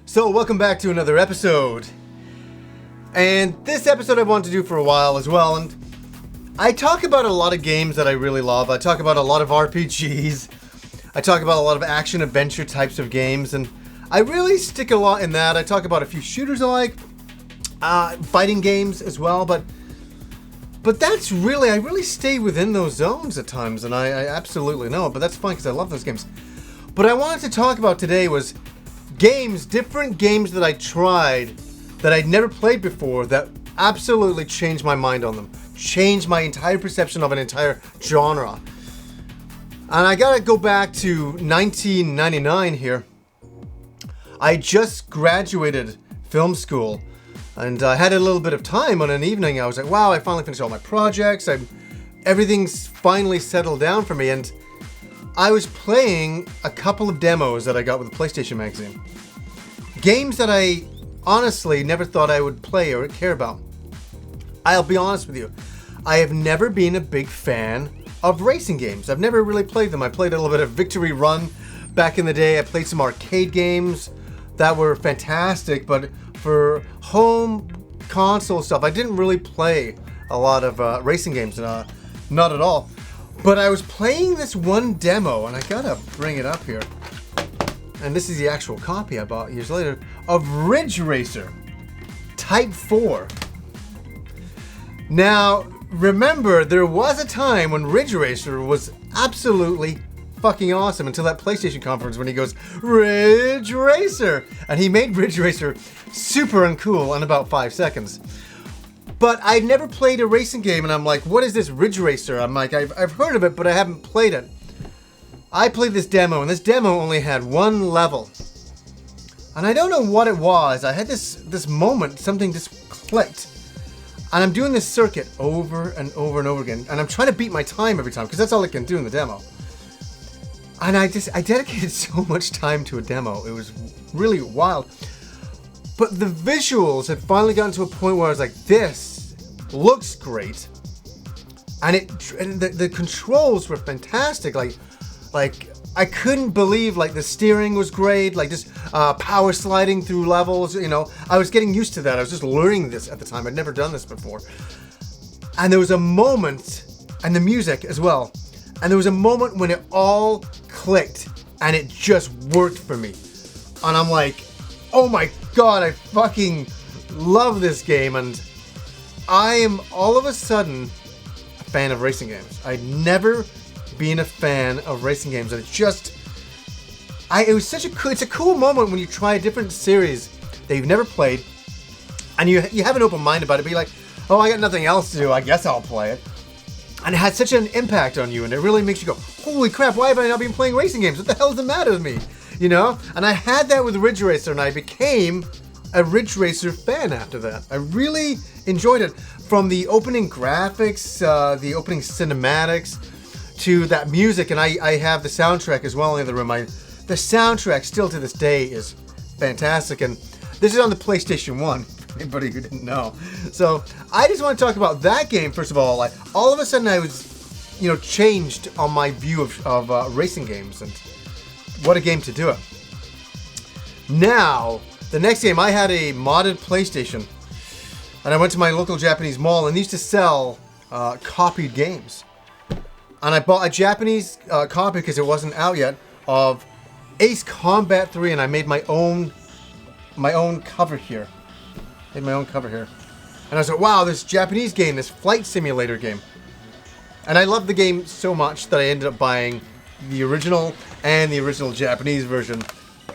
So, welcome back to another episode. And this episode I wanted to do for a while as well. And I talk about a lot of games that I really love. I talk about a lot of RPGs. I talk about a lot of action-adventure types of games. And I really stick a lot in that. I talk about a few shooters I like, fighting games as well. But that's really, I really stay within those zones at times. And I absolutely know. But that's fine because I love those games. But I wanted to talk about today was different games that I tried that I'd never played before that absolutely changed my mind on them. Changed my entire perception of an entire genre. And I gotta go back to 1999 here. I just graduated film school and I had a little bit of time on an evening. I was like, wow, I finally finished all my projects. Everything's finally settled down for me. And I was playing a couple of demos that I got with the PlayStation magazine. Games that I honestly never thought I would play or care about. I'll be honest with you. I have never been a big fan of racing games. I've never really played them. I played a little bit of Victory Run back in the day. I played some arcade games that were fantastic, but for home console stuff, I didn't really play a lot of racing games. Not at all. But I was playing this one demo, and I gotta bring it up here. And this is the actual copy I bought years later of Ridge Racer Type 4. Now, remember, there was a time when Ridge Racer was absolutely fucking awesome until that PlayStation conference when he goes, Ridge Racer! And he made Ridge Racer super uncool in about 5 seconds. But I'd never played a racing game, and I'm like, what is this Ridge Racer? I'm like, I've heard of it, but I haven't played it. I played this demo, and this demo only had one level. And I don't know what it was. I had this moment, something just clicked. And I'm doing this circuit over and over and over again. And I'm trying to beat my time every time, because that's all I can do in the demo. And I dedicated so much time to a demo. It was really wild. But the visuals had finally gotten to a point where I was like, this looks great. And the controls were fantastic. Like I couldn't believe the steering was great, just power sliding through levels, I was getting used to that. I was just learning this at the time. I'd never done this before. And there was a moment, and the music as well. And there was a moment when it all clicked and it just worked for me. And I'm like, oh my God, I fucking love this game. And I am all of a sudden a fan of racing games. I'd never been a fan of racing games. And it was such it's a cool moment when you try a different series that you've never played. And you have an open mind about it. Be like, oh, I got nothing else to do. I guess I'll play it. And it had such an impact on you. And it really makes you go, holy crap, why have I not been playing racing games? What the hell does the matter with me? And I had that with Ridge Racer, and I became a Ridge Racer fan after that. I really enjoyed it. From the opening graphics, the opening cinematics, to that music, and I have the soundtrack as well in the room. The soundtrack still to this day is fantastic, and this is on the PlayStation 1, for anybody who didn't know. So I just want to talk about that game, first of all. All of a sudden I was, changed on my view of racing games, and what a game to do it. Now, the next game, I had a modded PlayStation, and I went to my local Japanese mall, and they used to sell copied games. And I bought a Japanese copy, because it wasn't out yet, of Ace Combat 3, and I made my own cover here. And I was like, wow, this Japanese game, this flight simulator game. And I loved the game so much that I ended up buying the original and the original Japanese version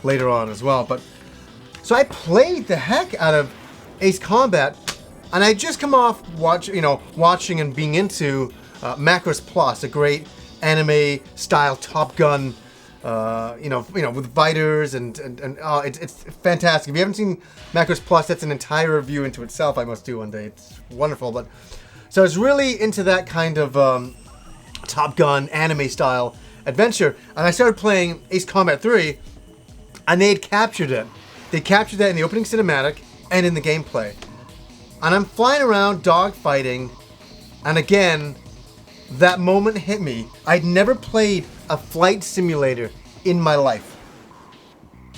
later on as well. So I played the heck out of Ace Combat, and I just come off watching and being into Macross Plus, a great anime style Top Gun, with fighters and it's fantastic. If you haven't seen Macross Plus, that's an entire review into itself. I must do one day. It's wonderful. So I was really into that kind of Top Gun anime style adventure, and I started playing Ace Combat 3, and they had captured it. They captured that in the opening cinematic and in the gameplay. And I'm flying around dogfighting, and again, that moment hit me. I'd never played a flight simulator in my life.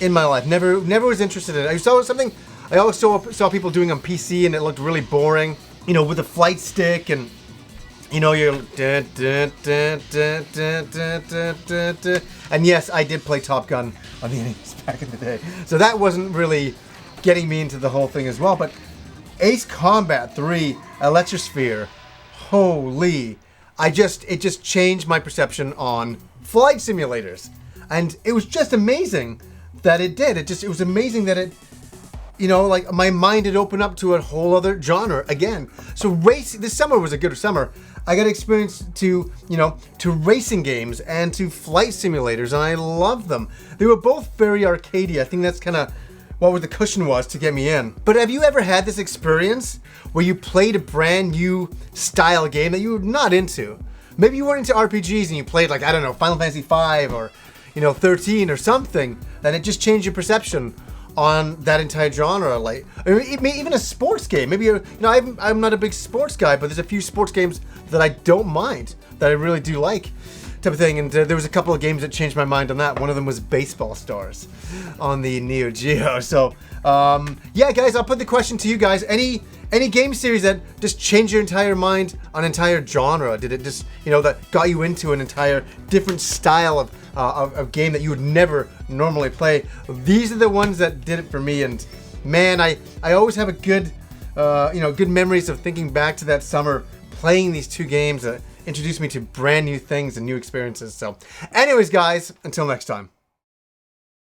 in my life. Never was interested in it. I saw something I always saw people doing on PC, and it looked really boring. You know, with a flight stick, and you know, you're and yes, I did play Top Gun on the NES back in the day, so that wasn't really getting me into the whole thing as well. But Ace Combat 3 Electrosphere, holy, it just changed my perception on flight simulators, and it was just amazing that it did. It was amazing that it, you know, like my mind had opened up to a whole other genre again. So this summer was a good summer. I got experience to, you know, to racing games and to flight simulators, and I love them. They were both very arcadey. I think that's kind of what the cushion was to get me in. But have you ever had this experience where you played a brand new style game that you were not into? Maybe you weren't into RPGs and you played, like, I don't know, Final Fantasy V or, you know, 13 or something, and it just changed your perception on that entire genre. Like, I mean, even a sports game. Maybe you know, I'm not a big sports guy, but there's a few sports games that I don't mind, that I really do like, type of thing. And there was a couple of games that changed my mind on that. One of them was Baseball Stars on the Neo Geo. So yeah, guys, I'll put the question to you guys. Any game series that just changed your entire mind on an entire genre? Did it just, you know, that got you into an entire different style of game that you would never normally play? These are the ones that did it for me, and man, I always have a good, you know, good memories of thinking back to that summer playing these two games that introduced me to brand new things and new experiences. So anyways, guys, until next time.